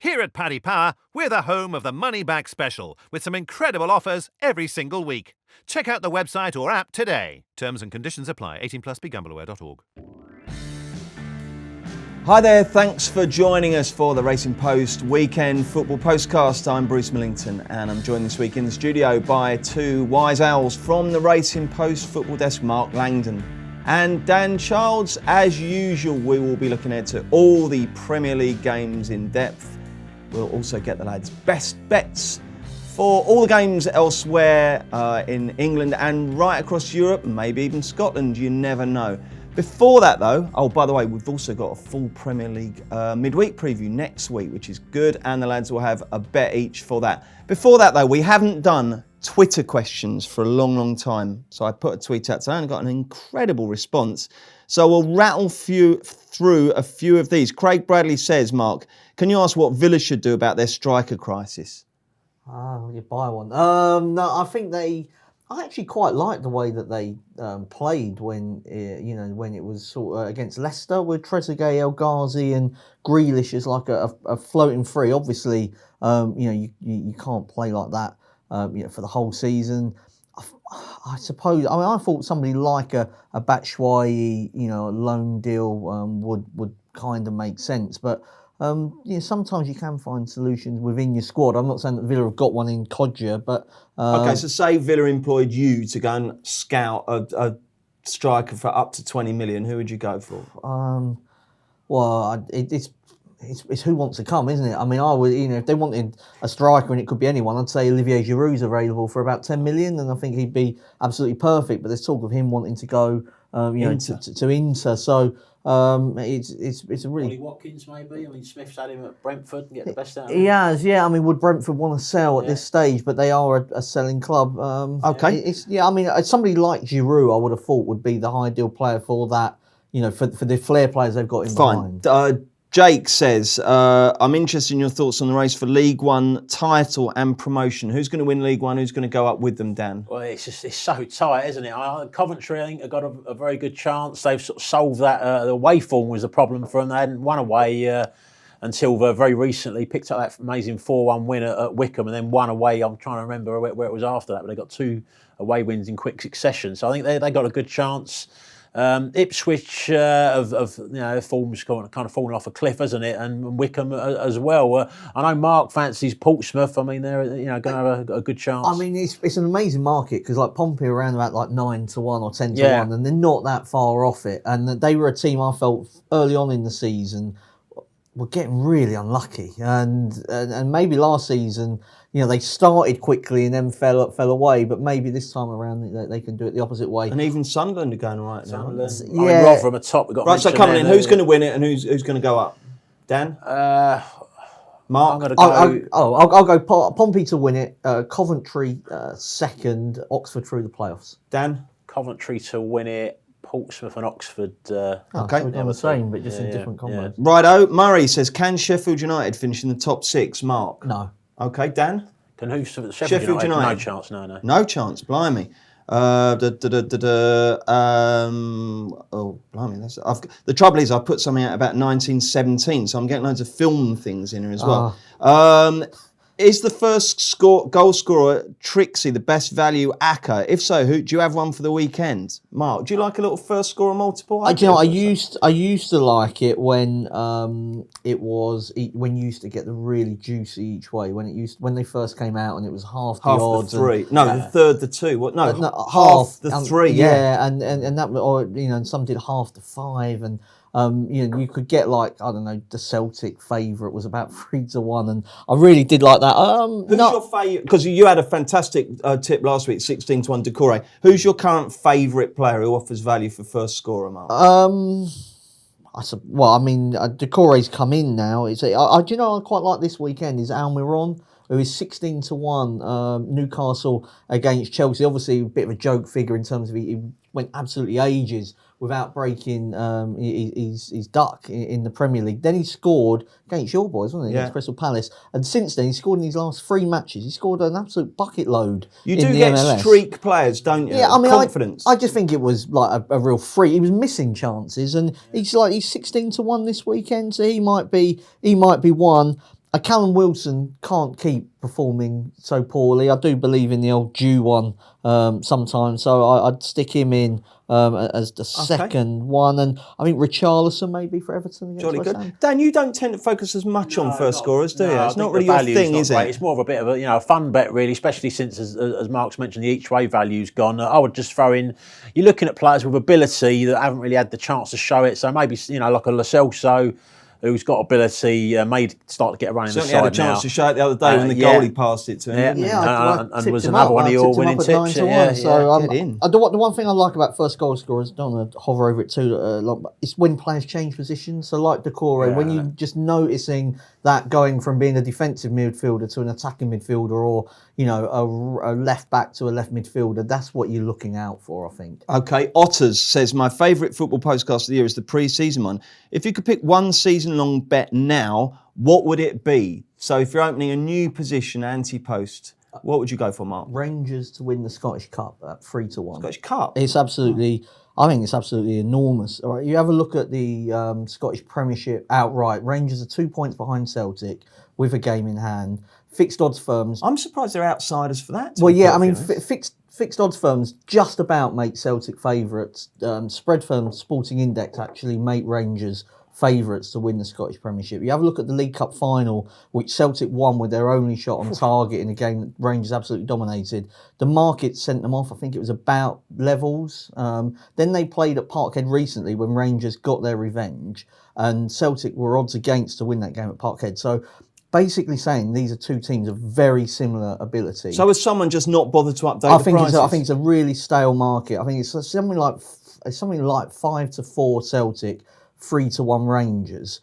Here at Paddy Power, we're the home of the Money Back Special, with some incredible offers every single week. Check out the website or app today. Terms and conditions apply. 18 plus begambleaware.org. Hi there, thanks for joining us for the Racing Post Weekend Football Postcast. I'm Bruce Millington and I'm joined this week in the studio by two wise owls from the Racing Post Football Desk, Mark Langdon and Dan Childs. As usual, we will be looking ahead to all the Premier League games in depth. We'll also get the lads' best bets for all the games elsewhere in England and right across Europe, maybe even Scotland, you never know. Before that though, by the way, we've also got a full Premier League midweek preview next week, which is good, and the lads will have a bet each for that. Before that though, we haven't done Twitter questions for a long time. So I put a tweet out today and got an incredible response. So we'll rattle through a few of these. Craig Bradley says, Mark, can you ask what Villa should do about their striker crisis? You buy one. No, I think I actually quite liked the way that they played when it was sort of against Leicester with Trezeguet, El Ghazi, and Grealish as like a floating free. Obviously, you can't play like that, for the whole season. I suppose. I mean, I thought somebody like a Batshuayi, a loan deal would kind of make sense, but. Sometimes you can find solutions within your squad. I'm not saying that Villa have got one in Kodja, but... Okay, so say Villa employed you to go and scout a striker for up to 20 million, who would you go for? It's who wants to come, isn't it? I mean, I would, if they wanted a striker and it could be anyone, I'd say Olivier Giroud's available for about 10 million, and I think he'd be absolutely perfect. But there's talk of him wanting to go, to Inter. So... it's a really... Ollie Watkins, maybe. I mean, Smith's had him at Brentford and get the best out of him. He has, yeah. I mean, would Brentford want to sell at this stage? But they are a selling club. Okay. Somebody like Giroud, I would have thought would be the ideal player for that. For the flair players they've got in behind. Jake says, I'm interested in your thoughts on the race for League One title and promotion. Who's going to win League One? Who's going to go up with them, Dan? Well, it's so tight, isn't it? Coventry, I think, have got a very good chance. They've sort of solved that. The away form was a problem for them. They hadn't won away until very recently. Picked up that amazing 4-1 win at Wickham and then won away. I'm trying to remember where it was after that, but they got 2 away wins in quick succession. So I think they got a good chance. Ipswich form's kind of fallen off a cliff, hasn't it? And Wickham as well. I know Mark fancies Portsmouth. I mean, they're going to have a good chance. I mean, it's an amazing market because like Pompey are around about like 9-1 or 10-1, and they're not that far off it. And they were a team I felt early on in the season were getting really unlucky, and maybe last season. They started quickly and then fell away, but maybe this time around they can do it the opposite way. And even Sunderland are going right now. Yeah. Rotherham at top. Right, so coming in, who's going to win it and who's going to go up? Dan? Mark? I'm going to go... I'll go Pompey to win it, Coventry second, Oxford through the playoffs. Dan? Coventry to win it, Portsmouth and Oxford. Okay. So we've done the same, but just in different combos. Yeah. Righto, Murray says, can Sheffield United finish in the top 6? Mark? No. Okay, Dan? Can who? Sheffield United? No chance, no. No chance, blimey. Blimey. The trouble is, I put something out about 1917, so I'm getting loads of film things in here as well. Is the first goal scorer Trixie the best value ACCA? If so, who do you have one for the weekend? Mark, do you like a little first scorer multiple? I used to like it when when you used to get the really juicy each way when they first came out and it was half the odds. The 3. The third the 2. What? No, half the 3. Yeah, and that, or and some did half the 5 and. You could get the Celtic favourite was about 3-1, and I really did like that. Who's your favourite? Because you had a fantastic tip last week, 16-1 Decore. Who's your current favourite player who offers value for first scorer, Mark? Decore's come in now. Do you know I quite like this weekend is Almiron, who is 16-1 Newcastle against Chelsea. Obviously, a bit of a joke figure in terms of he went absolutely ages without breaking his duck in the Premier League. Then he scored against your boys, wasn't he? Against Crystal Palace. And since then, he scored in his last 3 matches. He scored an absolute bucket load. You do get MLS. Streak players, don't you? Yeah, I mean, confidence. I just think it was like a real freak. He was missing chances, and he's 16-1 this weekend, so he might be one. Callum Wilson can't keep performing so poorly. I do believe in the old Jew one sometimes, so I'd stick him in as the second one, and I think Richarlison maybe for Everton against West Ham. Dan, you don't tend to focus as much on first scorers, do you? It's not really your thing, is it? It's more of a bit of a fun bet, really, especially since, as Mark's mentioned, the each-way value's gone. I would just throw in, you're looking at players with ability that haven't really had the chance to show it, so maybe like a Lo Celso, who's got ability, start to get a run in the side now. Certainly had a chance to show it the other day when the goalie passed it to him. And was another one of your winning tips. The one thing I like about first goal scorers, don't want to hover over it too long, but it's when players change positions. So like Decore, when you're just noticing that going from being a defensive midfielder to an attacking midfielder, or a left back to a left midfielder, that's what you're looking out for, I think. Okay, Otters says, my favourite football podcast of the year is the pre-season one. If you could pick one season-long bet now, what would it be? So if you're opening a new position, anti-post, what would you go for, Mark? Rangers to win the Scottish Cup at 3-1. Scottish Cup? It's absolutely... I think it's absolutely enormous. All right, you have a look at the Scottish Premiership outright. Rangers are 2 points behind Celtic with a game in hand. Fixed odds firms... I'm surprised they're outsiders for that. Well, yeah, I mean, fixed odds firms just about make Celtic favourites. Spread firms, Sporting Index, actually make Rangers favourites to win the Scottish Premiership. You have a look at the League Cup final, which Celtic won with their only shot on target in a game that Rangers absolutely dominated. The market sent them off. I think it was about levels. Then they played at Parkhead recently when Rangers got their revenge, and Celtic were odds against to win that game at Parkhead. So basically saying these are two teams of very similar ability. So has someone just not bothered to update the prices? I think it's a really stale market. I think it's something like 5-4 Celtic, 3-1 Rangers.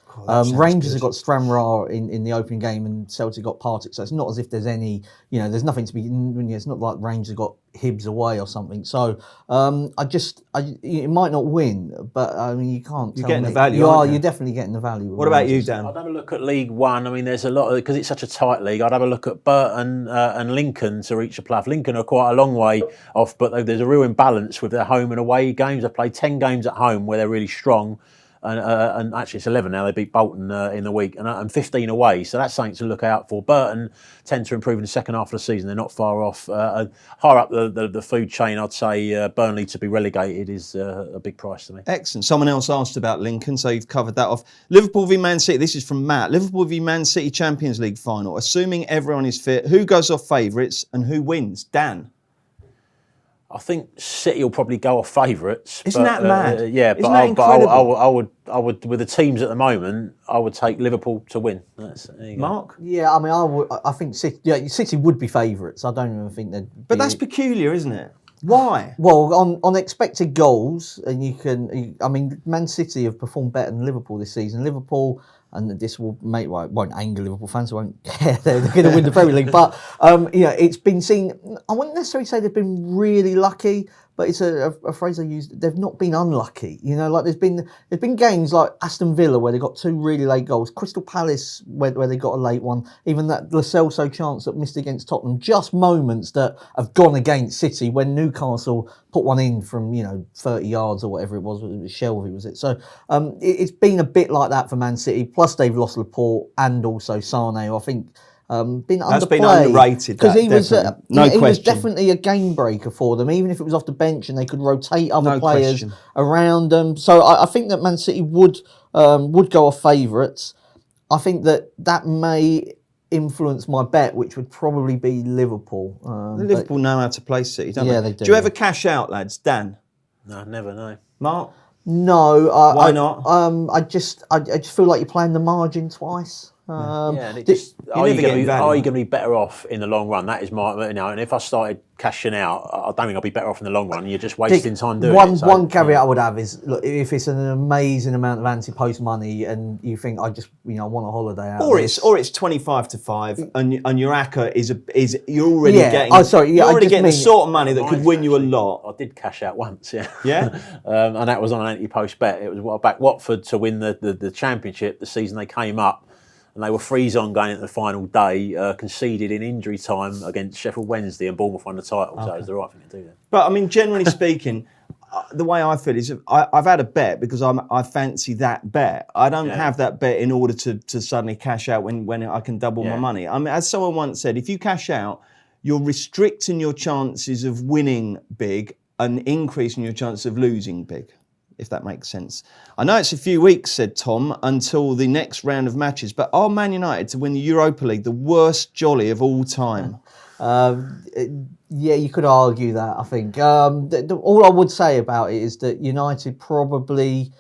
Rangers have got Stranraer in the opening game, and Celtic got Partick. So it's not as if there's any, there's nothing to be. It's not like Rangers got Hibs away or something. So it might not win, but I mean you can't. You're getting the value. You're definitely getting the value. What about you, Dan? I'd have a look at League One. I mean, there's a lot because it's such a tight league. I'd have a look at Burton and Lincoln to reach the playoff. Lincoln are quite a long way off, but there's a real imbalance with their home and away games. They've played 10 games at home where they're really strong. And actually it's 11 now. They beat Bolton in the week and 15 away. So that's something to look out for. Burton tend to improve in the second half of the season. They're not far off. Higher up the food chain, I'd say Burnley to be relegated is a big price to me. Excellent. Someone else asked about Lincoln, so you've covered that off. Liverpool v Man City. This is from Matt. Liverpool v Man City Champions League final. Assuming everyone is fit, who goes off favourites and who wins? Dan? I think City will probably go off favourites. Isn't that mad? Isn't that incredible? I would with the teams at the moment, I would take Liverpool to win. Mark? Yeah, I mean, I think City would be favourites. I don't even think they'd. But that's peculiar, isn't it? Why? Well, on expected goals, and I mean, Man City have performed better than Liverpool this season. Liverpool. And this will it won't anger Liverpool fans, who won't care. They're going to win the Premier League. But, it's been seen, I wouldn't necessarily say they've been really lucky, but it's a phrase I use, they've not been unlucky. Like there's been games like Aston Villa where they got 2 really late goals, Crystal Palace where they got a late one, even that Lo Celso chance that missed against Tottenham, just moments that have gone against City when Newcastle put one in from 30 yards or whatever it was Shelby was it. So it's been a bit like that for Man City, plus they've lost Laporte and also Sane, who I think been That's underplayed. Been underrated. Because he was was definitely a game breaker for them, even if it was off the bench and they could rotate other players around them. So I think that Man City would go off favourites. I think that may influence my bet, which would probably be Liverpool. Liverpool know how to play City, don't they? They do. Do you ever cash out, lads? Dan? No, never. No. Mark? No. Why not? I just feel like you're playing the margin twice. Are you going to be better off in the long run? That is my, and if I started cashing out, I don't think I'll be better off in the long run. You're just wasting time doing it. One caveat I would have is, look, if it's an amazing amount of anti-post money and you think I just want a holiday out, or it's 25 to 5, and your ACCA is you're already getting the sort of money that could win you a lot. I did cash out once, yeah, and that was on an anti-post bet. It was back Watford to win the championship the season they came up. And they were 3-on going into the final day, conceded in injury time against Sheffield Wednesday, and Bournemouth won the title. So it was the right thing to do then. But I mean, generally speaking, the way I feel is I've had a bet because I fancy that bet. I don't have that bet in order to suddenly cash out when I can double my money. I mean, as someone once said, if you cash out, you're restricting your chances of winning big and increasing your chance of losing big, if that makes sense. I know it's a few weeks, said Tom, until the next round of matches, but are Man United to win the Europa League the worst jolly of all time? Yeah, you could argue that, I think. All I would say about it is that United probably,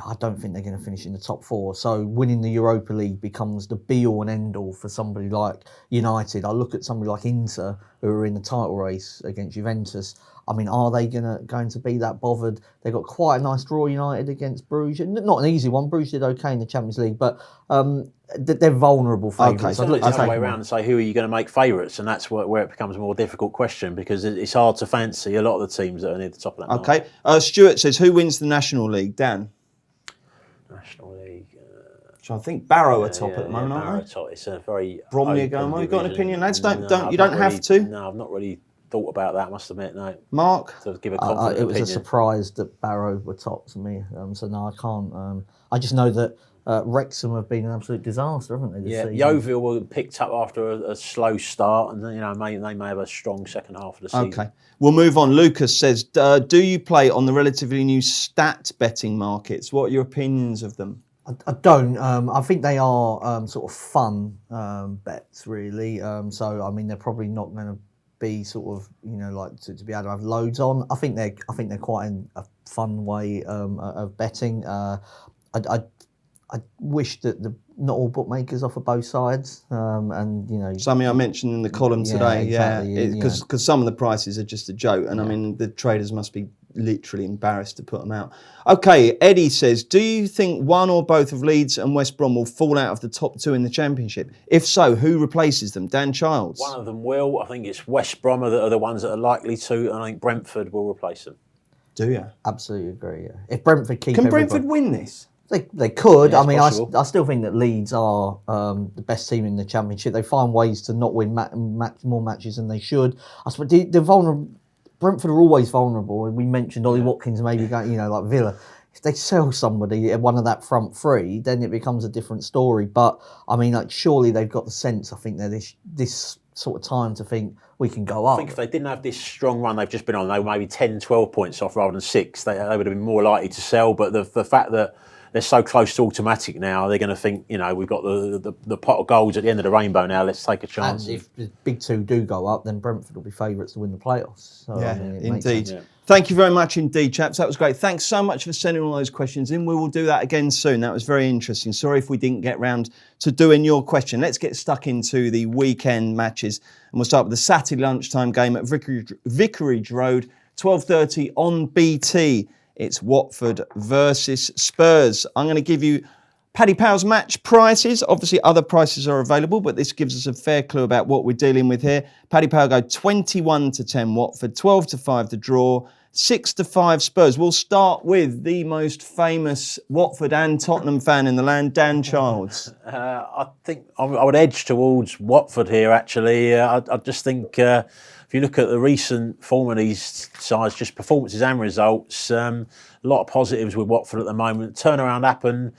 I don't think they're going to finish in the top 4. So winning the Europa League becomes the be-all and end-all for somebody like United. I look at somebody like Inter, who are in the title race against Juventus. I mean, are they going to be that bothered? They got quite a nice draw, United, against Bruges. Not an easy one. Bruges did okay in the Champions League, but they're vulnerable favourites. Okay, so I'd look the other way around and say, who are you going to make favourites? And that's where it becomes a more difficult question, because it's hard to fancy a lot of the teams that are near the top of that mark. Okay. Stuart says, who wins the National League? Dan? National League. So I think Barrow are top at the moment, aren't they? Barrow top. It's a very Bromley are going well. You got an opinion, lads? You don't really, have to. No, I've not really thought about that, I must admit, no. Mark? To give a confident it was opinion. a surprise that Barrow were top to me, so no, I can't. I just know that Wrexham have been an absolute disaster, haven't they, this season? Yeovil were picked up after a slow start, and they may have a strong second half of the season. Okay, we'll move on. Lucas says, do you play on the relatively new stat betting markets? What are your opinions of them? I don't. I think they are sort of fun bets, really. So I mean, they're probably not going to be sort of like to be able to have loads on. I think they're quite a fun way of betting. I wish that not all bookmakers offer both sides, and something I mentioned in the column today. Exactly, because some of the prices are just a joke, and I mean the traders must be literally embarrassed to put them out. Okay, Eddie says, do you think one or both of Leeds and West Brom will fall out of the top 2 in the Championship? If so, who replaces them? Dan Childs? One of them will. I think it's West Brom are the ones that are likely to, and I think Brentford will replace them. Do you? Absolutely agree, yeah. If Brentford keep Can Brentford win this? They could. Yeah, I mean, possible. I still think that Leeds are the best team in the Championship. They find ways to not win more matches than they should. I suppose they're vulnerable. Brentford are always vulnerable, and we mentioned Ollie Watkins maybe going, like Villa. If they sell somebody one of that front 3, then it becomes a different story. But I mean, surely they've got the sense. I think they're this sort of time to think we can go up. I think if they didn't have this strong run they've just been on, they were maybe 10, 12 points off rather than 6. They would have been more likely to sell. But the fact that they're so close to automatic now, they're going to think, we've got the pot of goals at the end of the rainbow now, let's take a chance. And if the big 2 do go up, then Brentford will be favourites to win the playoffs. So, yeah, I mean, indeed. Yeah. Thank you very much indeed, chaps. That was great. Thanks so much for sending all those questions in. We will do that again soon. That was very interesting. Sorry if we didn't get round to doing your question. Let's get stuck into the weekend matches. And we'll start with the Saturday lunchtime game at Vicarage Road, 12:30 on BT. It's Watford versus Spurs. I'm going to give you Paddy Power's match prices. Obviously, other prices are available, but this gives us a fair clue about what we're dealing with here. Paddy Power go 21-10 Watford, 12-5 the draw, 6-5 Spurs. We'll start with the most famous Watford and Tottenham fan in the land, Dan Childs. I think I would edge towards Watford here, actually. I just think if you look at the recent form of these sides, just performances and results, a lot of positives with Watford at the moment. Turnaround happened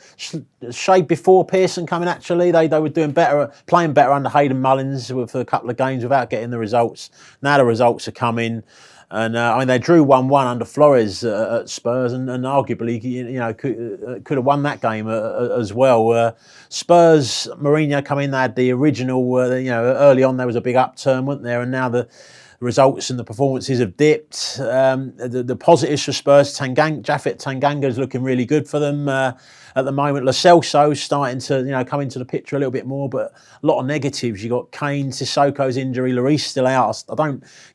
shade before Pearson coming, actually. They were doing better, playing better under Hayden Mullins for a couple of games without getting the results. Now the results are coming. And I mean, they drew 1-1 under Flores at Spurs, and arguably, could have won that game as well. Spurs, Mourinho come in, they had the original, early on there was a big upturn, wasn't there? And now the results and the performances have dipped. The positives for Spurs, Japhet Tanganga is looking really good for them at the moment. Lo Celso's starting to come into the picture a little bit more, but a lot of negatives. You got Kane, Sissoko's injury, Lloris still out.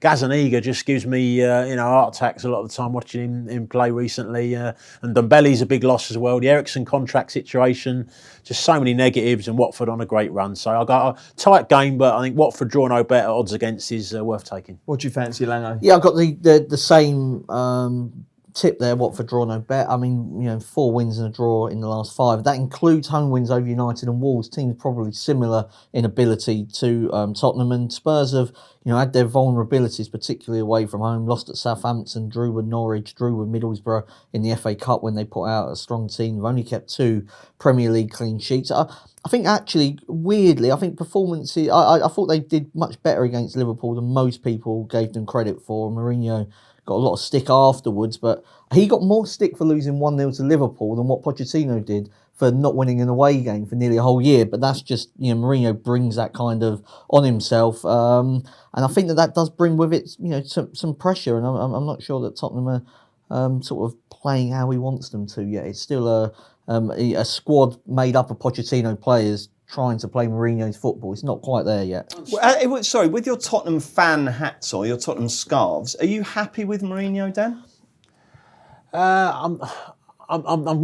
Gazaniga just gives me heart attacks a lot of the time watching him play recently. And Dembele's a big loss as well. The Eriksen contract situation, just so many negatives, and Watford on a great run. So I got a tight game, but I think Watford draw no better odds against is worth taking. What do you fancy, Lango? Yeah, I've got the same tip there, Watford draw no bet. I mean, 4 wins and a draw in the last 5. That includes home wins over United and Wolves, teams probably similar in ability to Tottenham. And Spurs have, had their vulnerabilities, particularly away from home. Lost at Southampton, drew with Norwich, drew with Middlesbrough in the FA Cup when they put out a strong team. They've only kept 2 Premier League clean sheets. I think actually, weirdly, performances, I thought they did much better against Liverpool than most people gave them credit for. Mourinho got a lot of stick afterwards, but he got more stick for losing 1-0 to Liverpool than what Pochettino did for not winning an away game for nearly a whole year. But that's just, Mourinho brings that kind of on himself. And I think that does bring with it, some pressure. And I'm not sure that Tottenham are sort of playing how he wants them to yet. It's still a squad made up of Pochettino players trying to play Mourinho's football. It's not quite there yet. Sorry, with your Tottenham fan hats or your Tottenham scarves, are you happy with Mourinho, Dan? I'm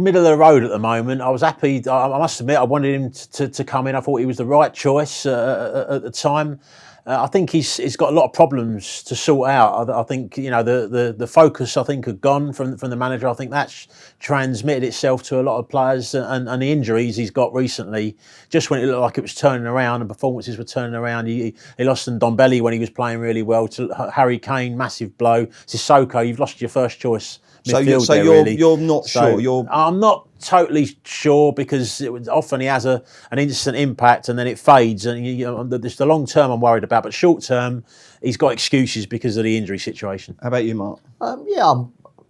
middle of the road at the moment. I was happy. I must admit, I wanted him to come in. I thought he was the right choice at the time. I think he's got a lot of problems to sort out. I think the focus I think had gone from the manager. I think that's transmitted itself to a lot of players, and the injuries he's got recently. Just when it looked like it was turning around and performances were turning around, he lost to Ndombele when he was playing really well. To Harry Kane, massive blow. Sissoko, you've lost your first choice. So you're not sure. I'm not totally sure because often he has an instant impact and then it fades. And it's the long term I'm worried about, but short term he's got excuses because of the injury situation. How about you, Mark? I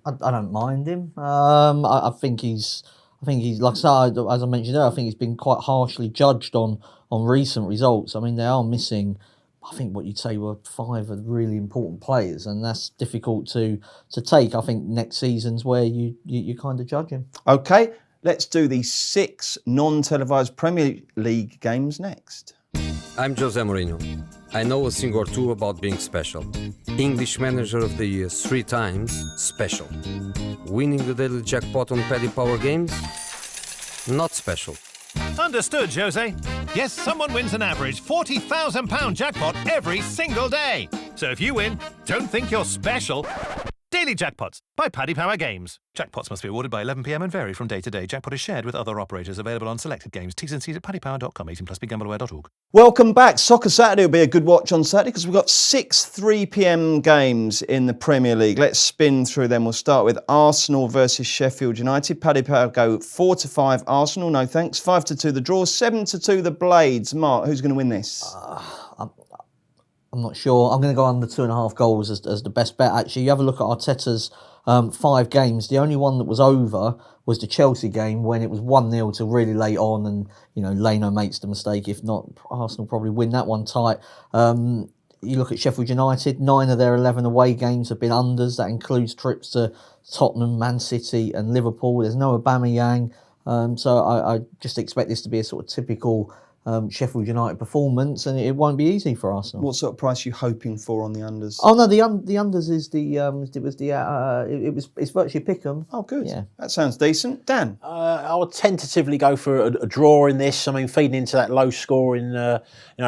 don't mind him. I think he's like as I mentioned earlier, I think he's been quite harshly judged on recent results. I mean, they are missing, I think what you'd say were 5 of really important players, and that's difficult to take. I think next season's where you kind of judge him. Okay, let's do the 6 non-televised Premier League games next. I'm Jose Mourinho. I know a thing or two about being special. English Manager of the Year 3 times, special. Winning the daily jackpot on Paddy Power games, not special. Understood, Jose. Yes, someone wins an average £40,000 jackpot every single day. So if you win, don't think you're special. Daily Jackpots by Paddy Power Games. Jackpots must be awarded by 11 p.m. and vary from day to day. Jackpot is shared with other operators. Available on selected games. T's and C's at paddypower.com. 18 plus BeGambleAware.org. Welcome back. Soccer Saturday will be a good watch on Saturday because we've got 6 3 p.m. games in the Premier League. Let's spin through them. We'll start with Arsenal versus Sheffield United. Paddy Power go 4-5 Arsenal. No thanks. 5-2 the draw. 7-2 the Blades. Mark, who's going to win this? I'm not sure. I'm going to go under 2.5 goals as the best bet. Actually, you have a look at Arteta's 5 games. The only one that was over was the Chelsea game when it was 1-0 till really late on, and Leno makes the mistake. If not, Arsenal probably win that one tight. You look at Sheffield United. 9 of their 11 away games have been unders. That includes trips to Tottenham, Man City, and Liverpool. There's no Aubameyang, so I just expect this to be a sort of typical Sheffield United performance, and it won't be easy for Arsenal. What sort of price are you hoping for on the unders? Oh no, the unders is it's virtually pick 'em. Oh, good. Yeah, that sounds decent. Dan, I would tentatively go for a draw in this. I mean, feeding into that low scoring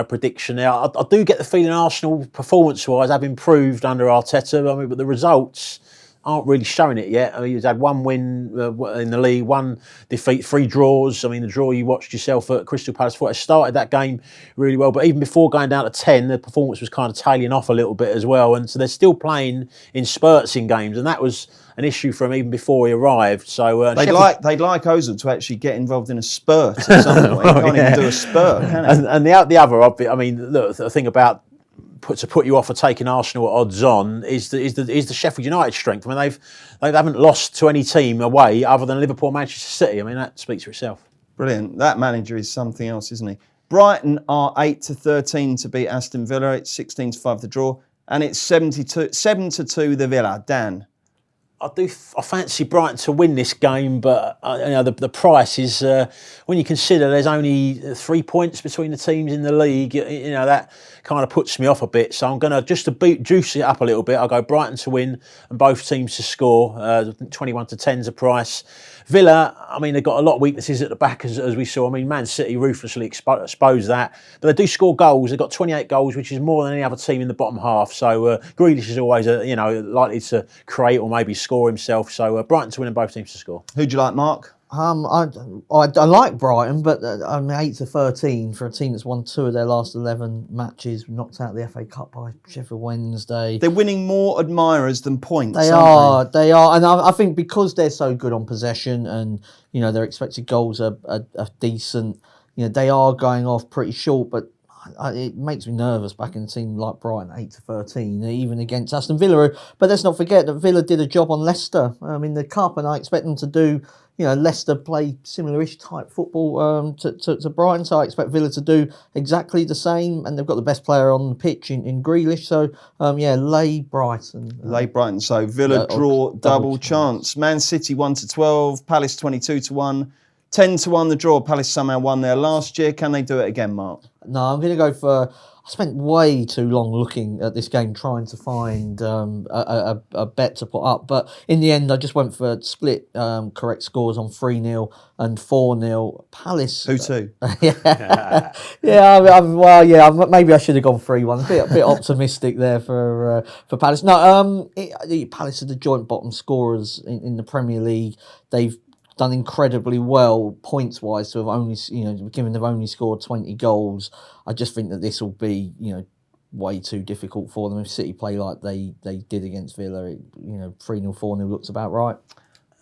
prediction now. I do get the feeling Arsenal performance-wise have improved under Arteta. I mean, but the results aren't really showing it yet. I mean, he's had 1 win in the league, 1 defeat, 3 draws. I mean, the draw you watched yourself at Crystal Palace for, it started that game really well, but even before going down to 10, the performance was kind of tailing off a little bit as well. And so they're still playing in spurts in games, and that was an issue for him even before he arrived. So they'd like Ozil to actually get involved in a spurt at some point. He can't even do a spurt, can he? And the other, I mean, look, the thing about to put you off for taking Arsenal at odds on is the Sheffield United strength. I mean, they haven't lost to any team away other than Liverpool, Manchester City. I mean, that speaks for itself. Brilliant. That manager is something else, isn't he? Brighton are 8-13 to beat Aston Villa. It's 16-5 the draw, and it's 7-2 the Villa. Dan. I fancy Brighton to win this game, but the price is when you consider there's only 3 points between the teams in the league. That kind of puts me off a bit. So I'm going to just to juice it up a little bit. I'll go Brighton to win and both teams to score. 21-10's the price. Villa, I mean, they've got a lot of weaknesses at the back, as we saw. I mean, Man City ruthlessly exposed that. But they do score goals. They've got 28 goals, which is more than any other team in the bottom half. So Grealish is always, likely to create or maybe score himself. So Brighton to win and both teams to score. Who do you like, Mark? I like Brighton, but I'm 8-13 for a team that's won 2 of their last 11 matches, knocked out the FA Cup by Sheffield Wednesday. They're winning more admirers than points. They are, and I think because they're so good on possession, and their expected goals are decent. They are going off pretty short, but it makes me nervous back in a team like Brighton, 8-13, even against Aston Villa. But let's not forget that Villa did a job on Leicester in the Cup, and I expect them to do. Leicester play similar-ish type football to Brighton, so I expect Villa to do exactly the same, and they've got the best player on the pitch in Grealish, so lay Brighton. Lay Brighton, so Villa draw, double chance. Man City 1-12, Palace 22-1, 10-1 the draw. Palace somehow won there last year. Can they do it again, Mark? No, I'm going to go for... I spent way too long looking at this game trying to find a bet to put up. But in the end, I just went for split correct scores on 3-0 and 4-0. Palace... Who to? Maybe I should have gone 3-1. A bit optimistic there for Palace. No, Palace are the joint bottom scorers in the Premier League. They've done incredibly well points-wise to have only, given they've only scored 20 goals. I just think that this will be, way too difficult for them if City play like they did against Villa. 3-0, 4-0 looks about right.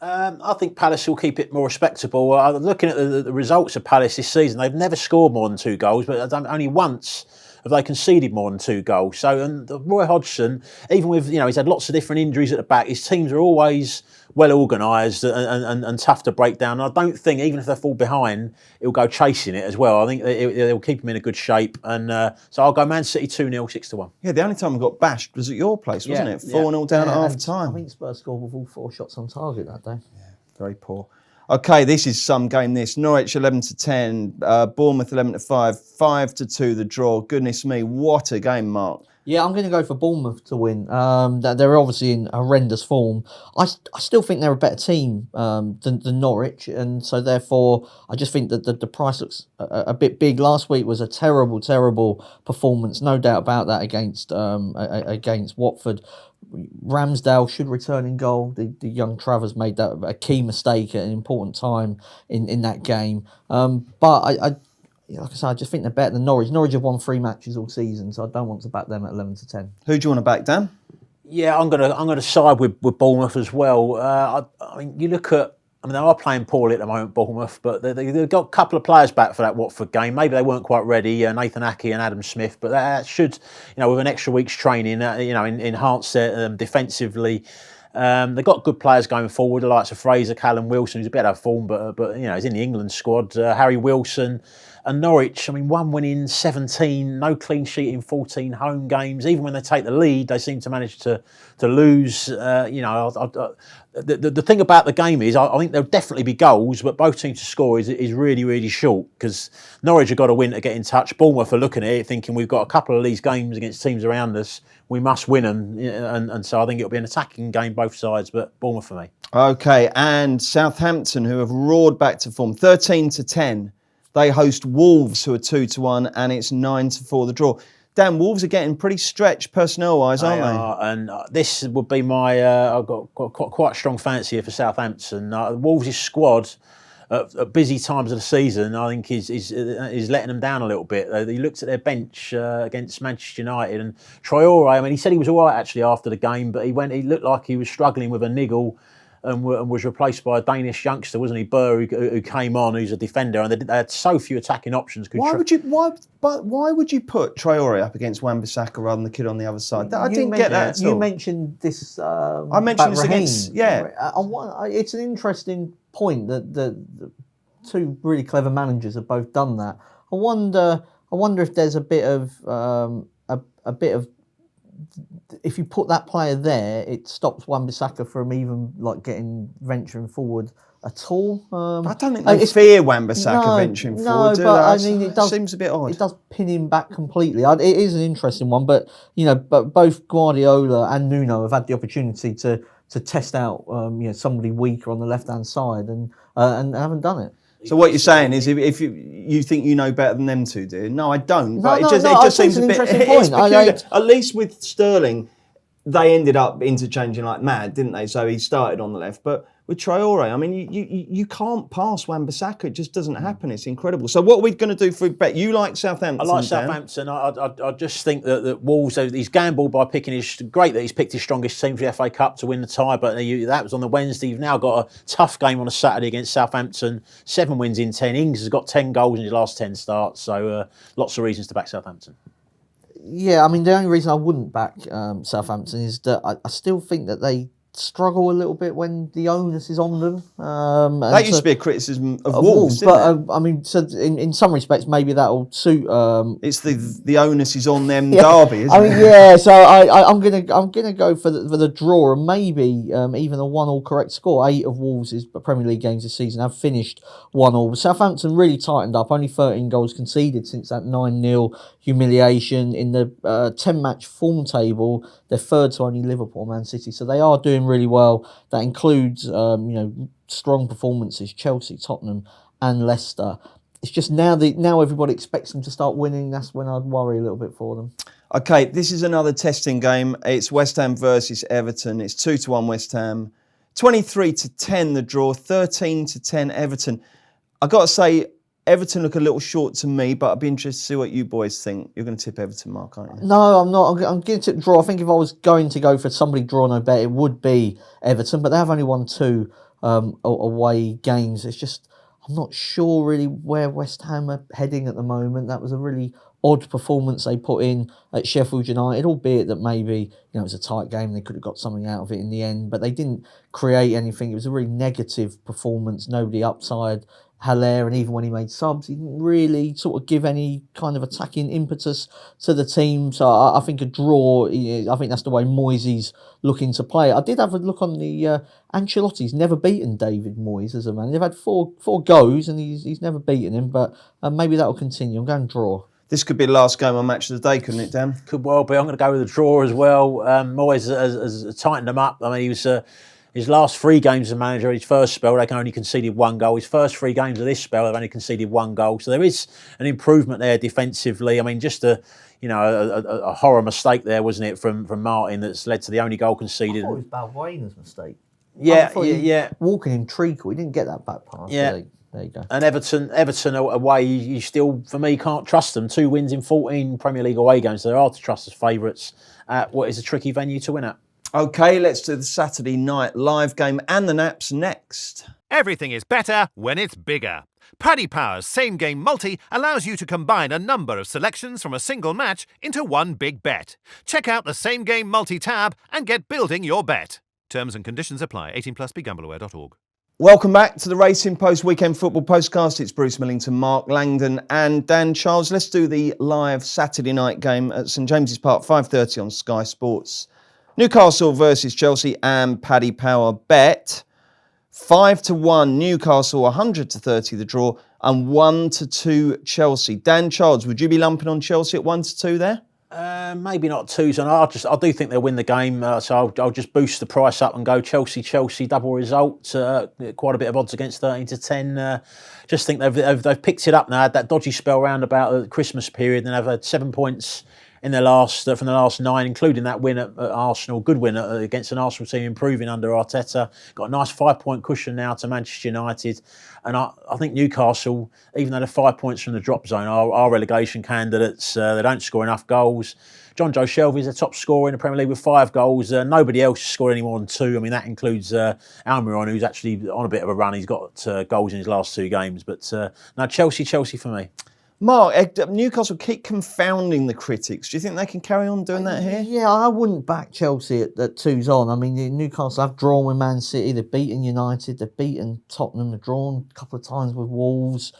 I think Palace will keep it more respectable. Looking at the results of Palace this season, they've never scored more than 2 goals, but only once have they conceded more than 2 goals. So, and Roy Hodgson, even with, he's had lots of different injuries at the back, his teams are always well organised and tough to break down. And I don't think, even if they fall behind, he'll go chasing it as well. I think they'll keep him in a good shape. And so I'll go Man City 2-0, 6-1. Yeah, the only time we got bashed was at your place, wasn't it? 4-0 down at half time. I think Spurs scored with all 4 shots on target that day. Yeah, very poor. Okay, this is some game. Norwich 11-10, Bournemouth 11-5, 5-2 the draw. Goodness me, what a game, Mark. Yeah, I'm going to go for Bournemouth to win. They're obviously in horrendous form. I still think they're a better team than Norwich, and so therefore I just think that the price looks a bit big. Last week was a terrible, terrible performance, no doubt about that, against Watford. Ramsdale should return in goal. The young Travers made that a key mistake at an important time in that game. But like I say, I just think they're better than Norwich. Norwich have won 3 matches all season, so I don't want to back them at 11-10. Who do you want to back, Dan? Yeah, I'm gonna side with Bournemouth as well. I mean, you look at. I mean, they are playing poorly at the moment, Bournemouth, but they've got a couple of players back for that Watford game. Maybe they weren't quite ready, Nathan Aké and Adam Smith, but that should, with an extra week's training, enhance their defensively. They've got good players going forward, the likes of Fraser, Callum Wilson, who's a bit out of form, but he's in the England squad. Harry Wilson. And Norwich, I mean, 1 win in 17, no clean sheet in 14 home games. Even when they take the lead, they seem to manage to lose. The thing about the game is, I think there'll definitely be goals, but both teams to score is really, really short, because Norwich have got to win to get in touch. Bournemouth are looking at it thinking we've got a couple of these games against teams around us, we must win them, and so I think it'll be an attacking game both sides, but Bournemouth for me. Okay, and Southampton, who have roared back to form, 13-10. They host Wolves, who are 2-1, and it's 9-4 the draw. Dan, Wolves are getting pretty stretched personnel-wise, aren't they? And this would be my... I've got quite a strong fancy here for Southampton. Wolves' squad at busy times of the season, I think, is letting them down a little bit. He looked at their bench against Manchester United, and Traore, I mean, he said he was all right actually after the game, but he looked like he was struggling with a niggle, and was replaced by a Danish youngster, wasn't he, Burr, who came on, who's a defender, and they had so few attacking options. Why would you put Traore up against Wan-Bissaka rather than the kid on the other side? I didn't get that at all. You mentioned this. I mentioned this against. Yeah, it's an interesting point that the 2 really clever managers have both done that. I wonder if there's a bit of if you put that player there, it stops Wan-Bissaka from even venturing forward at all. I don't think they fear Wan-Bissaka venturing forward. No, but I mean, it seems a bit odd. It does pin him back completely. It is an interesting one, but but both Guardiola and Nuno have had the opportunity to to test out somebody weaker on the left hand side, and haven't done it. So what you're saying is, if you think you know better than them two, do? No, I don't. No, but no, it just, no, it I just think seems it's a an bit. interesting It's point. peculiar. At least with Sterling, they ended up interchanging like mad, didn't they? So he started on the left, but with Traore, I mean, you can't pass Wan-Bissaka. It just doesn't happen. It's incredible. So what are we going to do for a bet? You like Southampton? I like Dan? Southampton. I just think that Wolves, he's gambled by picking great that he's picked his strongest team for the FA Cup to win the tie, but that was on the Wednesday. You've now got a tough game on a Saturday against Southampton. 7 wins in 10. Ings has got 10 goals in his last 10 starts, so lots of reasons to back Southampton. Yeah, I mean, the only reason I wouldn't back Southampton is that I still think that they struggle a little bit when the onus is on them. That used to be a criticism of Wolves, didn't but I mean, so in some respects, maybe that'll suit. It's the onus is on them derby, isn't I mean, it? yeah. So I'm gonna go for the draw, and maybe even a 1-1 correct score. 8 of Wolves' Premier League games this season have finished 1-1. Southampton really tightened up. Only 13 goals conceded since that 9-0 humiliation in the 10-match form table. They're third to only Liverpool, Man City. So they are doing really well. That includes strong performances, Chelsea, Tottenham, and Leicester. It's just now everybody expects them to start winning. That's when I'd worry a little bit for them. Okay, this is another testing game. It's West Ham versus Everton. It's 2-1 West Ham, 23-10 the draw, 13-10 Everton. I got to say, Everton look a little short to me, but I'd be interested to see what you boys think. You're going to tip Everton, Mark, aren't you? No, I'm not. I'm going to tip draw. I think if I was going to go for somebody draw no bet, it would be Everton, but they have only won 2 away games. It's just, I'm not sure really where West Ham are heading at the moment. That was a really odd performance they put in at Sheffield United, albeit that maybe it was a tight game. They could have got something out of it in the end, but they didn't create anything. It was a really negative performance. Nobody upside Haller, and even when he made subs, he didn't really sort of give any kind of attacking impetus to the team. So I think a draw, I think that's the way Moyes' looking to play. I did have a look on the Ancelotti's never beaten David Moyes as a man. They've had four goes and he's never beaten him, but maybe that'll continue. I'm going draw. This could be the last game on Match of the Day, couldn't it, Dan? Could well be. I'm going to go with a draw as well. Moyes has tightened them up. I mean, he was... his last 3 games as manager, his first spell, they can only conceded 1 goal. His first 3 games of this spell, they've only conceded 1 goal. So there is an improvement there defensively. I mean, just a horror mistake there, wasn't it, from Martin that's led to the only goal conceded. I thought it was Balbuena's mistake. Yeah. Walking in treacle, he didn't get that back pass. Yeah. There you go. And Everton away, you still, for me, can't trust them. 2 wins in 14 Premier League away games. So they're hard to trust as favourites at what is a tricky venue to win at. Okay, let's do the Saturday night live game and the naps next. Everything is better when it's bigger. Paddy Power's Same Game Multi allows you to combine a number of selections from a single match into one big bet. Check out the Same Game Multi tab and get building your bet. Terms and conditions apply. 18+, begambleaware.org. Welcome back to the Racing Post Weekend Football Postcast. It's Bruce Millington, Mark Langdon and Dan Charles. Let's do the live Saturday night game at St James's Park, 5:30 on Sky Sports. Newcastle versus Chelsea and Paddy Power bet. 5-1 Newcastle, 100-30 the draw, and 1-2 Chelsea. Dan Charles, would you be lumping on Chelsea at 1-2 there? Maybe not 2. So I do think they'll win the game. So I'll just boost the price up and go Chelsea double result. Quite a bit of odds against 13-10. Just think they've picked it up now. Had that dodgy spell round about the Christmas period, and they've had 7 points in their last from the last 9, including that win at Arsenal. Good win against an Arsenal team improving under Arteta. Got a nice 5-point cushion now to Manchester United. And I think Newcastle, even though they're 5 points from the drop zone, are relegation candidates. They don't score enough goals. John Joe Shelby is the top scorer in the Premier League with 5 goals. Nobody else has scored any more than 2. I mean, that includes Almiron, who's actually on a bit of a run. He's got goals in his last 2 games. But no, Chelsea for me. Mark, Newcastle keep confounding the critics. Do you think they can carry on doing that here? Yeah, I wouldn't back Chelsea at 2's on. I mean, Newcastle have drawn with Man City. They've beaten United. They've beaten Tottenham. They've drawn a couple of times with Wolves.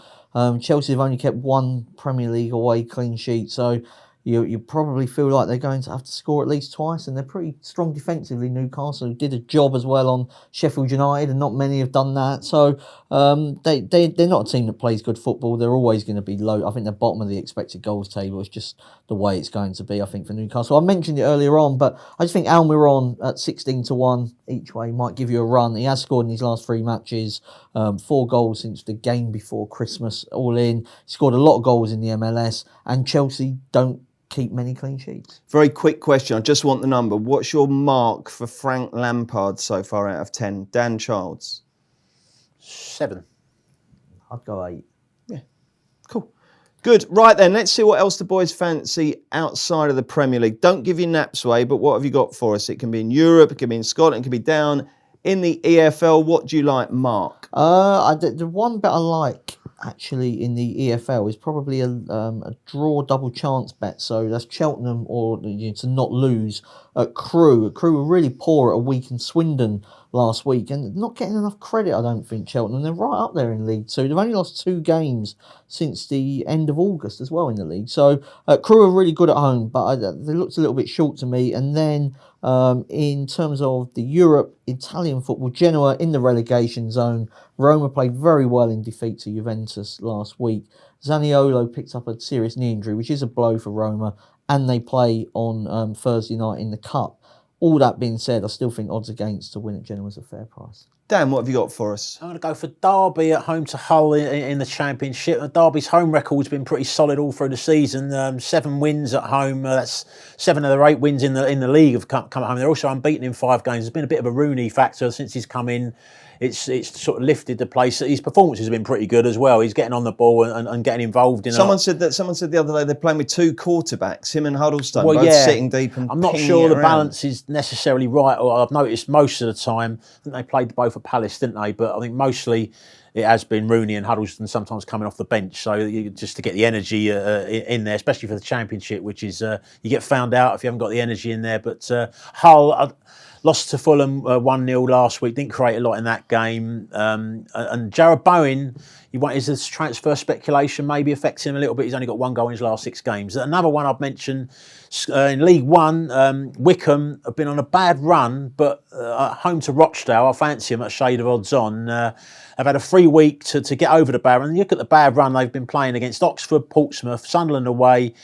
Chelsea have only kept 1 Premier League away clean sheet. So, you probably feel like they're going to have to score at least twice, and they're pretty strong defensively. Newcastle did a job as well on Sheffield United, and not many have done that. So they're not a team that plays good football. They're always going to be low. I think they're bottom of the expected goals table. It's just the way it's going to be, I think, for Newcastle. I mentioned it earlier on, but I just think Almiron at 16-1 each way might give you a run. He has scored in his last 3 matches, 4 goals since the game before Christmas, all in. He scored a lot of goals in the MLS, and Chelsea don't keep many clean sheets. Very quick question. I just want the number. What's your mark for Frank Lampard so far out of 10? Dan Childs? 7. I'd go 8. Yeah. Cool. Good. Right then, let's see what else the boys fancy outside of the Premier League. Don't give your naps away, but what have you got for us? It can be in Europe, it can be in Scotland, it can be down in the EFL. What do you like, Mark? The one bet I like actually in the EFL is probably a draw double chance bet. So that's Cheltenham or to not lose at Crewe. Crewe were really poor at a week in Swindon last week and not getting enough credit, I don't think, Cheltenham. They're right up there in League 2. They've only lost 2 games since the end of August as well in the league. So Crewe are really good at home, but they looked a little bit short to me. And then in terms of the Italian football, Genoa in the relegation zone. Roma played very well in defeat to Juventus last week. Zaniolo picked up a serious knee injury, which is a blow for Roma, and they play on Thursday night in the Cup. All that being said, I still think odds against to win at Genoa is a fair price. Dan, what have you got for us? I'm going to go for Derby at home to Hull in the Championship. Derby's home record's been pretty solid all through the season. 7 wins at home. That's 7 of their 8 wins in the league have come at home. They're also unbeaten in 5 games. There's been a bit of a Rooney factor since he's come in. It's sort of lifted the place. His performances have been pretty good as well. He's getting on the ball and getting involved in. Someone said the other day they're playing with 2 quarterbacks, him and Huddlestone, both sitting deep and. I'm not sure the balance is necessarily right. Or I've noticed most of the time. I think they played both at Palace, didn't they? But I think mostly it has been Rooney and Huddlestone sometimes coming off the bench. So just to get the energy in there, especially for the Championship, which is you get found out if you haven't got the energy in there. But Hull. Lost to Fulham 1-0 last week. Didn't create a lot in that game. And Jarrod Bowen, is this transfer speculation maybe affects him a little bit? He's only got 1 goal in his last 6 games. Another one I've mentioned in League 1, Wickham have been on a bad run, but home to Rochdale, I fancy them at a shade of odds on. Have had a free week to get over the bad run. Look at the bad run they've been playing against Oxford, Portsmouth, Sunderland away,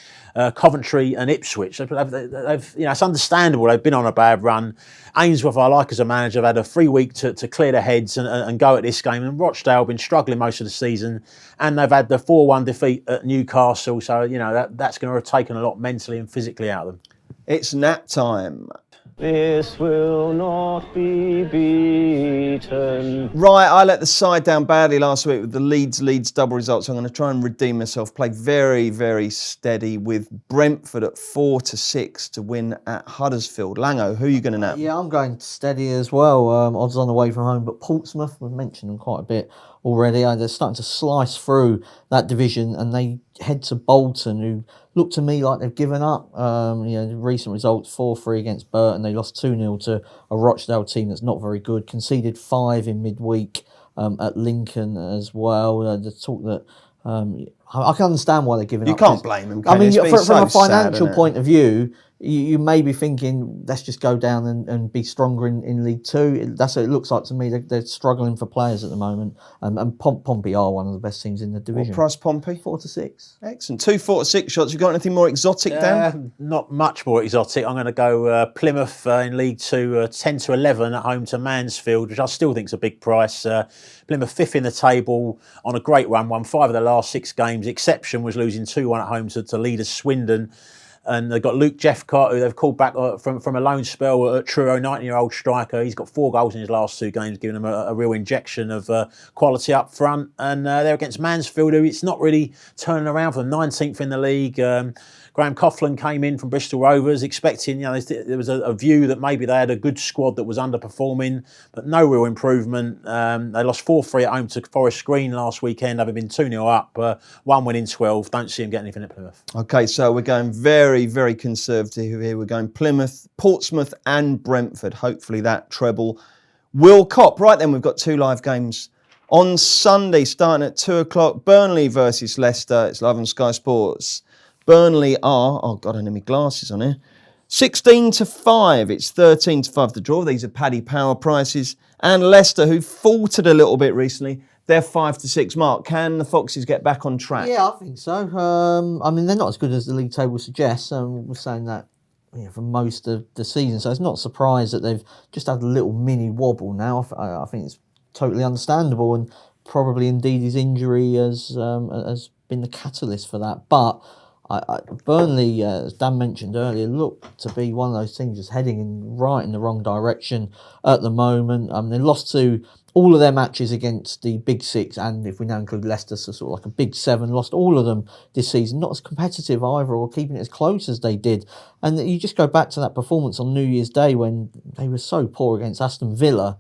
Coventry and Ipswich. They've it's understandable they've been on a bad run. Ainsworth, I like as a manager, have had a free week to clear their heads and go at this game. And Rochdale have been struggling most of the season, and they've had the 4-1 defeat at Newcastle. So that's going to have taken a lot mentally and physically out of them. It's nap time. This will not be beaten. Right, I let the side down badly last week with the Leeds double result, so I'm going to try and redeem myself. Played very, very steady with Brentford at 4-6 to win at Huddersfield. Lango, who are you going to nap? Yeah, I'm going steady as well. Odds on away from home, but Portsmouth, we've mentioned them quite a bit already. They're starting to slice through that division, and they head to Bolton, who look to me like they've given up. The recent results, 4-3 against Burton. They lost 2-0 to a Rochdale team that's not very good. Conceded 5 in midweek at Lincoln as well. The talk that I can understand why they're giving up. You can't blame them. I mean, from a financial point of view, you may be thinking, let's just go down and be stronger in League 2. That's what it looks like to me. They're struggling for players at the moment. And Pompey are one of the best teams in the division. What price Pompey? 4-6. Excellent. 2 4-6 shots. You got anything more exotic, Dan? Not much more exotic. I'm going to go Plymouth in League 2, 10-11 at home to Mansfield, which I still think is a big price. Plymouth 5th in the table on a great run, won 5 of the last 6 games. Exception was losing 2-1 at home to leaders Swindon. And they've got Luke Jeffcott, who they've called back from a loan spell at Truro, 19-year-old striker. He's got 4 goals in his last 2 games, giving them a real injection of quality up front. And they're against Mansfield, who it's not really turning around for them. 19th in the league. Graham Coughlin came in from Bristol Rovers, expecting, there was a view that maybe they had a good squad that was underperforming, but no real improvement. They lost 4-3 at home to Forest Green last weekend, having been 2-0 up, 1 win in 12. Don't see them getting anything at Plymouth. Okay, so we're going very, very conservative here. We're going Plymouth, Portsmouth and Brentford. Hopefully that treble will cop. Right then, we've got 2 live games on Sunday, starting at 2 o'clock. Burnley versus Leicester. It's live on Sky Sports. Burnley are, oh God, I need my glasses on here, 16-5. It's 13-5 the draw. These are Paddy Power prices. And Leicester, who faltered a little bit recently, they're 5-6. Mark, can the Foxes get back on track? Yeah, I think so. I mean, they're not as good as the league table suggests. We're saying that for most of the season, so it's not a surprise that they've just had a little mini wobble now. I think it's totally understandable, and probably indeed his injury has been the catalyst for that. But Burnley, as Dan mentioned earlier, look to be one of those teams just heading right in the wrong direction at the moment. They lost to all of their matches against the Big Six, and if we now include Leicester, so sort of like a Big Seven, lost all of them this season. Not as competitive either, or keeping it as close as they did. And you just go back to that performance on New Year's Day when they were so poor against Aston Villa.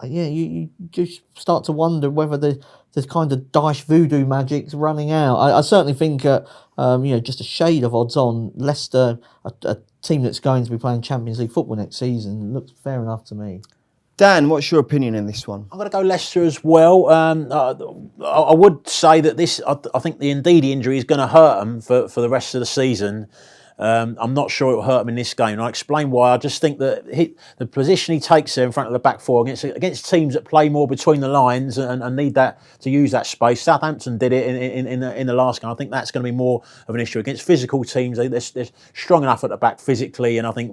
You just start to wonder whether the kind of Dyche voodoo magic's running out. I certainly think, just a shade of odds on Leicester, a team that's going to be playing Champions League football next season, looks fair enough to me. Dan, what's your opinion in this one? I'm going to go Leicester as well. I would say that I think the Ndidi injury is going to hurt them for the rest of the season. I'm not sure it will hurt him in this game, and I'll explain why. I just think that the position he takes there in front of the back four against teams that play more between the lines and need that to use that space. Southampton did it in the last game. I think that's going to be more of an issue against physical teams. They're strong enough at the back physically, and I think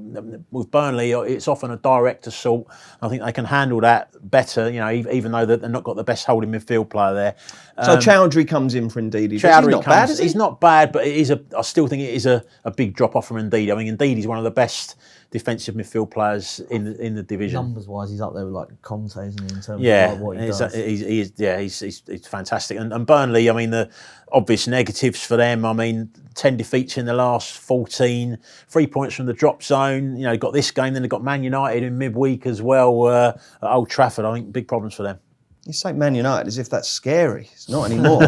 with Burnley, it's often a direct assault. I think they can handle that better. Even though they've not got the best holding midfield player there. So Chowdhury comes in for Ndidi. Chowdhury not bad, is he? He's not bad, but I still think it is a big drop off from Ndidi. I mean, Ndidi's one of the best defensive midfield players in the division. Numbers wise, he's up there with like Conte, isn't he? In terms of what he does. He's fantastic. And Burnley, I mean, the obvious negatives for them. I mean, 10 defeats in the last 14, 3 points from the drop zone. Got this game, then they've got Man United in midweek as well at Old Trafford. I think big problems for them. You say Man United as if that's scary. It's not anymore.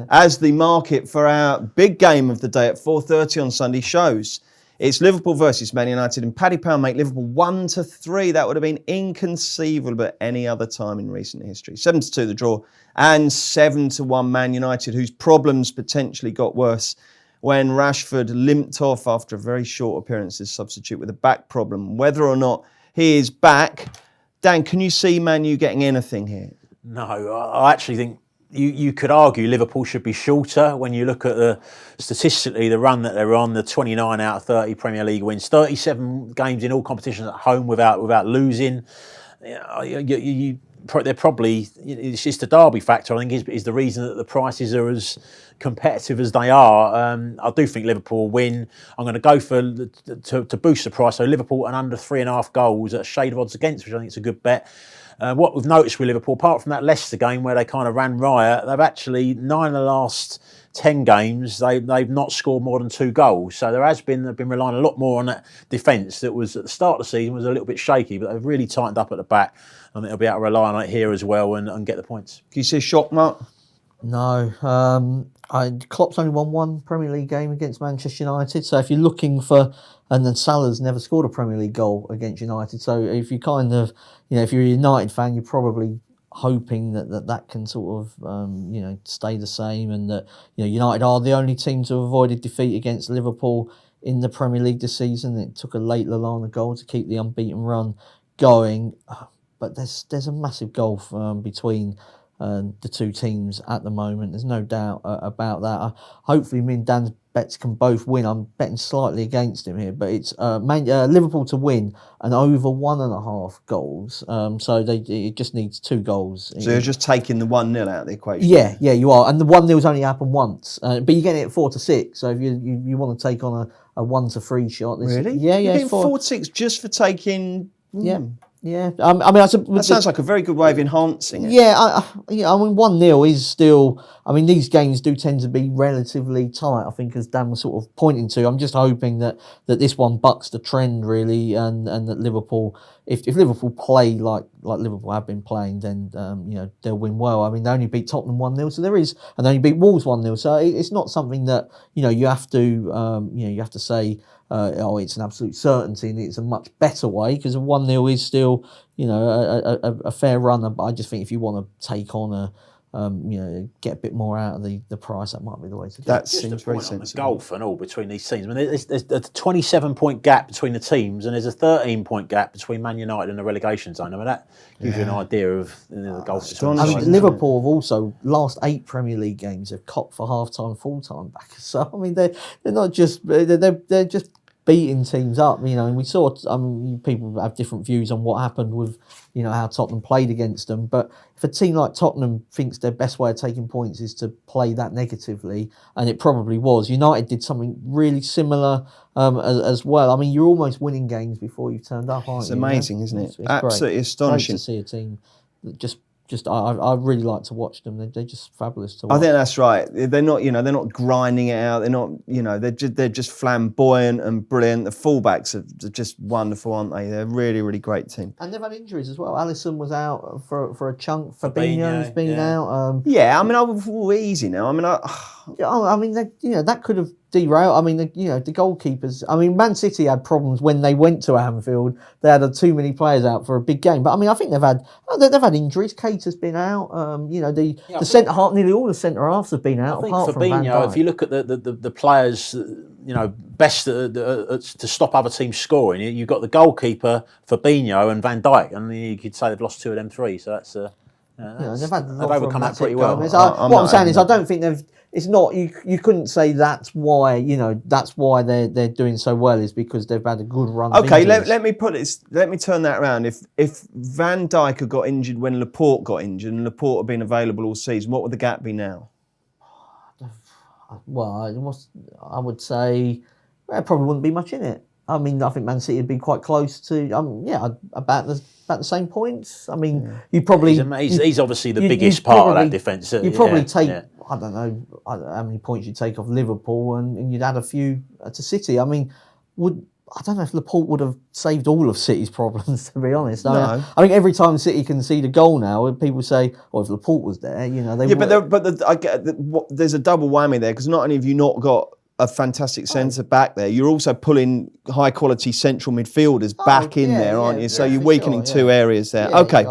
As the market for our big game of the day at 4:30 on Sunday shows, it's Liverpool versus Man United, and Paddy Power make Liverpool 1-3. That would have been inconceivable at any other time in recent history. 7-2 the draw, and 7-1 Man United, whose problems potentially got worse when Rashford limped off after a very short appearance as substitute with a back problem. Whether or not he is back, Dan, can you see Man U getting anything here? No, I actually think you could argue Liverpool should be shorter when you look at statistically the run that they're on, the 29 out of 30 Premier League wins, 37 games in all competitions at home without losing. They're probably, it's just the derby factor, I think, is the reason that the prices are as competitive as they are. I do think Liverpool will win. I'm going to go to boost the price. So Liverpool and under 3.5 goals at a shade of odds against, which I think is a good bet. What we've noticed with Liverpool, apart from that Leicester game where they kind of ran riot, they've actually 9 of the last 10 games they've not scored more than 2 goals. So they've been relying a lot more on that defence that was at the start of the season was a little bit shaky, but they've really tightened up at the back. I think they'll be able to rely on it here as well and get the points. Can you see a shock, Mark? No. Klopp's only won one Premier League game against Manchester United. So if you're looking for... And then Salah's never scored a Premier League goal against United. So if you kind of... if you're a United fan, you're probably hoping that can sort of, stay the same, and that, United are the only team to have avoided defeat against Liverpool in the Premier League this season. It took a late Lallana goal to keep the unbeaten run going. But there's a massive gulf between the two teams at the moment. There's no doubt about that. Hopefully me and Dan's bets can both win. I'm betting slightly against him here, but it's Liverpool to win and over 1.5 goals. So it just needs 2 goals. So you're just taking the 1-0 out of the equation? Yeah, you are. And the 1-0's only happened once. But you're getting it at 4-6. So if you want to take on a 1-3 shot. Really? Yeah. You're getting 4-6 just for taking... Yeah. That sounds like a very good way of enhancing it. Yeah, I mean, 1-0 is still... I mean, these games do tend to be relatively tight, I think, as Dan was sort of pointing to. I'm just hoping that this one bucks the trend, really, and that Liverpool... If Liverpool play like Liverpool have been playing, then, they'll win well. I mean, they only beat Tottenham 1-0, so there is... And they only beat Wolves 1-0, so it's not something that, you have to... you have to say... it's an absolute certainty, and it's a much better way, because a 1-0 is still, a fair runner. But I just think if you want to take on get a bit more out of the price. That might be the way to do That it. seems very sensible. The golf and all between these teams. I mean, there's a 27-point gap between the teams, and there's a 13-point gap between Man United and the relegation zone. I mean, that gives you an idea of the golf. I mean, Liverpool have also last 8 Premier League games have copped for half-time, full-time back. So I mean, they're not just they're just beating teams up, and we saw. People have different views on what happened with, how Tottenham played against them. But if a team like Tottenham thinks their best way of taking points is to play that negatively, and it probably was, United did something really similar as well. I mean, you're almost winning games before you've turned up, aren't you? It's amazing, isn't it? It's Absolutely great. astonishing. Great to see a team that I really like to watch them. They're just fabulous to watch. I think that's right. They're not, they're not grinding it out. They're not, they're just flamboyant and brilliant. The fullbacks are just wonderful, aren't they? They're a really, really great team. And they've had injuries as well. Alisson was out for a chunk. Fabinho's been out. I mean, I would easy now. I mean, that could have derailed. I mean, the goalkeepers. I mean, Man City had problems when they went to Anfield. They had too many players out for a big game. But I mean, I think they've had injuries. Keita's been out. The centre half, nearly all the centre halves have been out. I think apart from Van Fabinho, Dijk. if you look at the players, best to stop other teams scoring, you've got the goalkeeper, Fabinho, and Van Dijk, and you could say they've lost 2 of them 3. So that's. They've overcome that pretty well. What I'm saying is, I don't think they've. It's not you couldn't say that's why they're doing so well is because they've had a good run. Okay, let me turn that around. If Van Dijk had got injured when Laporte got injured and Laporte had been available all season, what would the gap be now? Well, I would say there probably wouldn't be much in it. I mean, I think Man City would be quite close to, about the same points. I mean, you probably... He's obviously the biggest part of that defence. You'd probably take, I don't know how many points you'd take off Liverpool and you'd add a few to City. I mean, I don't know if Laporte would have saved all of City's problems, to be honest. No. I think every time City concede a goal now, people say, "Oh, if Laporte was there, they would." I get there's a double whammy there because not only have you not got a fantastic centre back there, you're also pulling high quality central midfielders back in there, aren't you? So you're weakening 2 areas there. Yeah, okay.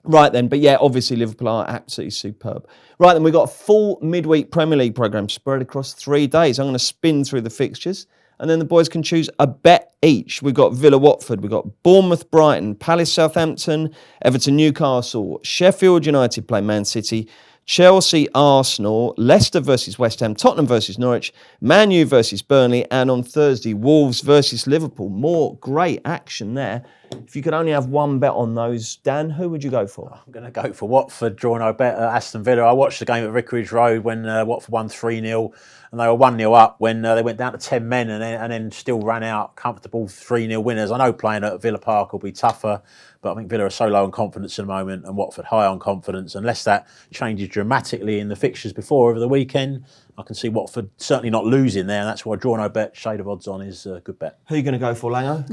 Right then, but obviously Liverpool are absolutely superb. Right then, we've got a full midweek Premier League programme spread across 3 days. I'm going to spin through the fixtures and then the boys can choose a bet each. We've got Villa Watford, we've got Bournemouth Brighton, Palace Southampton, Everton Newcastle, Sheffield United play Man City, Chelsea, Arsenal, Leicester versus West Ham, Tottenham versus Norwich, Man U versus Burnley, and on Thursday, Wolves versus Liverpool. More great action there. If you could only have one bet on those, Dan, who would you go for? I'm going to go for Watford, draw no bet at Aston Villa. I watched the game at Vicarage Road when Watford won 3-0 and they were 1-0 up when they went down to 10 men and then still ran out comfortable 3-0 winners. I know playing at Villa Park will be tougher, but I think Villa are so low on confidence at the moment and Watford high on confidence. Unless that changes dramatically in the fixtures before over the weekend, I can see Watford certainly not losing there, and that's why draw no bet, shade of odds on is a good bet. Who are you going to go for, Lango?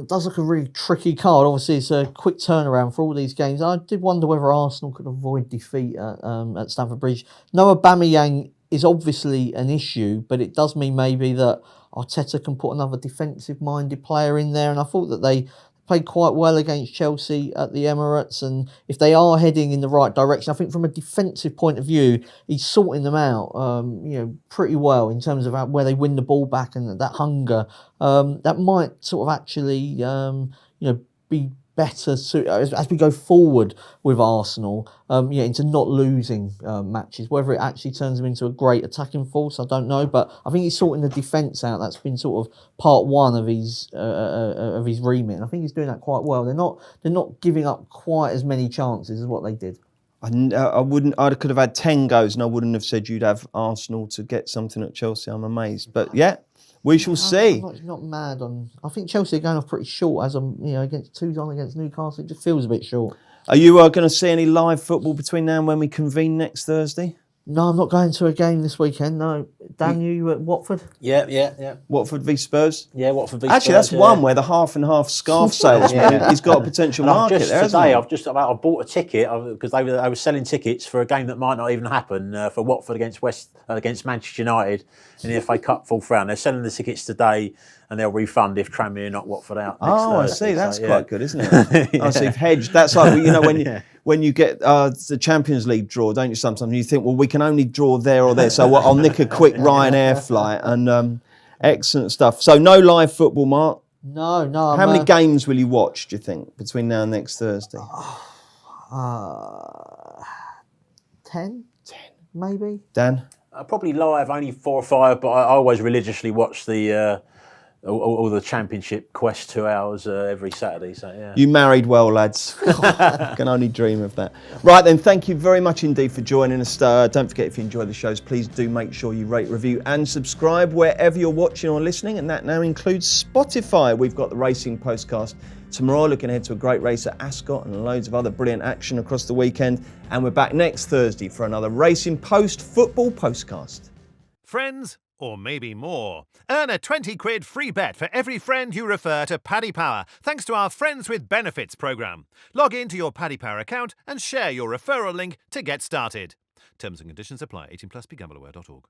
Does look a really tricky card. Obviously, it's a quick turnaround for all these games. I did wonder whether Arsenal could avoid defeat at Stamford Bridge. No Aubameyang is obviously an issue, but it does mean maybe that Arteta can put another defensive-minded player in there, and I thought that they played quite well against Chelsea at the Emirates, and if they are heading in the right direction, I think from a defensive point of view, he's sorting them out, pretty well in terms of where they win the ball back and that hunger. That might sort of actually, be better as we go forward with Arsenal, into not losing matches. Whether it actually turns them into a great attacking force, I don't know. But I think he's sorting the defence out. That's been sort of part one of his remit, and I think he's doing that quite well. They're not giving up quite as many chances as what they did. I could have had 10 goes, and I wouldn't have said you'd have Arsenal to get something at Chelsea. I'm amazed, but yeah. We shall see. I'm not mad on. I think Chelsea are going off pretty short as against 2-0 against Newcastle. It just feels a bit short. Are you going to see any live football between now and when we convene next Thursday? No, I'm not going to a game this weekend. No, Dan, you at Watford? Yeah. Watford v Spurs. Yeah, Watford v Spurs. Actually, that's one where the half and half scarf salesman he's got a potential market there. Today, I bought a ticket because they were selling tickets for a game that might not even happen for Watford against Manchester United in the FA Cup fourth round. They're selling the tickets today, and they'll refund if Tranmere knock Watford out. I see. That's quite good, isn't it? So you've hedged. That's like when you get the Champions League draw, don't you? Sometimes you think, well, we can only draw there or there, so I'll nick a quick Ryanair flight and excellent stuff. So no live football, Mark. No. How many games will you watch, do you think, between now and next Thursday? 10, maybe. Dan? Probably live, only 4 or 5, but I always religiously watch the all the Championship Quest 2 hours every Saturday. So yeah. You married well, lads. Can only dream of that. Right then, thank you very much indeed for joining us. Don't forget, if you enjoy the shows, please do make sure you rate, review and subscribe wherever you're watching or listening, and that now includes Spotify. We've got the Racing Postcast tomorrow, looking ahead to a great race at Ascot and loads of other brilliant action across the weekend. And we're back next Thursday for another Racing Post Football Postcast. Friends, or maybe more. Earn a 20 quid free bet for every friend you refer to Paddy Power, thanks to our Friends with Benefits programme. Log in to your Paddy Power account and share your referral link to get started. Terms and conditions apply. 18+, begambleaware.org.